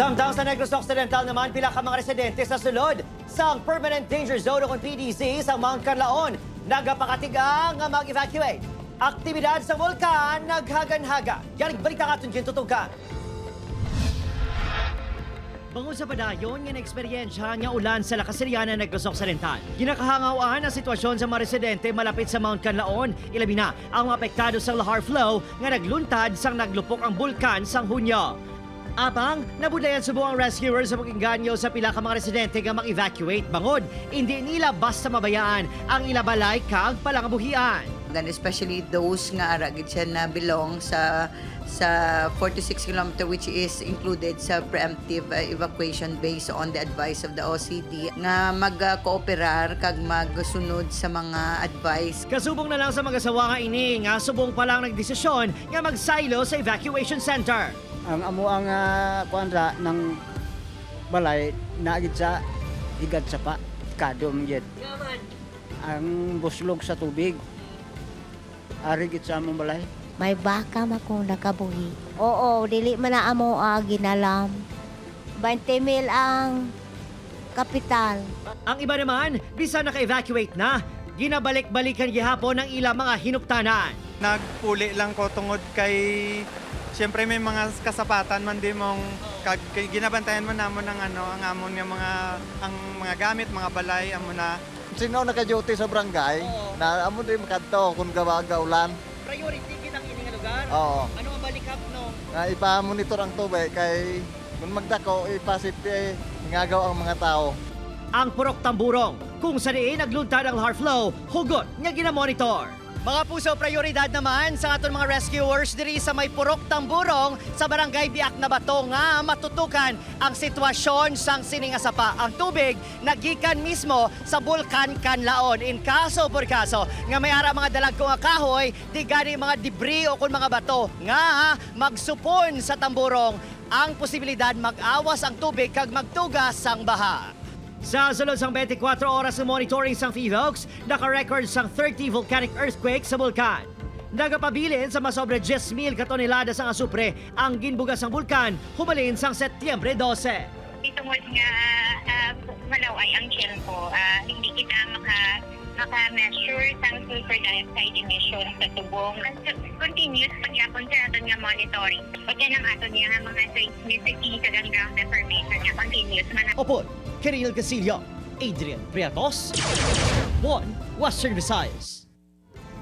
Samtang sa Negros Occidental naman, pila ka mga residente sa sulod sa permanent danger zone o PDZ sa Mount Canlaon. Nagapakatigang nga mag-evacuate. Aktibidad sa vulkan naghagan-haga. Yaring balita ka itong tutukan. Bangon sa padayon nga na-eksperyensya nga ulan sa Lakasiriana, Negros Occidental. Ginakahangawaan ang sitwasyon sa mga residente malapit sa Mount Canlaon. Ilabi na ang mga apektado sa lahar flow nga nagluntad sang naglupok ang bulkan sang Hunyo. Abang, nabudlayan subo ang rescuers sa pag-inganyo sa pila ka mga residente nga mag-evacuate bangod. Hindi nila basta mabayaan ang ilabalay kag palangabuhian. And especially those nga aragid siya na belong sa 46 km which is included sa preemptive evacuation based on the advice of the OCD nga mag-cooperar kag magsunod sa mga advice. Kasubong na lang sa mag-asawa nga ini nga subong pa lang nagdesisyon nga magsilo sa evacuation center. Ang amo ang kuandra ng balay naagid sa higad sa pa kadom gid. Ang buslog sa tubig. Ari gid sa among balay. May baka makong nakabuhi. Oo, dili man na amo ginalam. 20,000 ang kapital. Ang iba naman, bisan naka-evacuate na, ginabalik-balikan gihapon ang ilang mga hinuptanan. Nagpuli lang ko tungod kay siyempre may mga kasapatan man di mong ginabantayan mo namon ng ang amon nga ang mga gamit, mga balay amo na. Sino naka-duty sa barangay, na amo din makadto kung gawaga ulan. Priority kitang ini nga lugar? Oo. Ano ang balikap no? Nga ipa-monitor ang tubig kay kung magdako ipasipti ngagaw ang mga tao. Ang Purok Tamburong, kung sa diin nagluntad ang lahar flow, hugot nga ginamonitor. Mga puso, prioridad naman sa aton mga rescuers diri sa may Purok Tamburong sa barangay Biak na Bato nga matutukan ang sitwasyon sang siningasapa. Ang tubig nagikan mismo sa Bulkan Canlaon. In kaso por kaso nga may ara mga dalag kong kahoy, di gani mga debris o kung mga bato nga magsupon sa Tamburong ang posibilidad mag-awas ang tubig kag magtugas sang baha. Sa sulod sang 24 oras ng monitoring sang PHIVOLCS, naka-record sang 30 volcanic earthquake sa bulkan. Nagapabilin sa masobra 10,000 katonelada sang asupre ang ginbugas sang bulkan hubalin sang Setyembre 12. Itungod nga malaway ang tiempo, hindi kita maka-measure sang sulfur dioxide emission sa tubong. Continuous pagyapon sa aton nga monitoring. O yan ang aton nga mga seismicity sa ground deformation nga continuous man. Opo, Kiril Casillo, Adrian Priatos, One Western Visayas.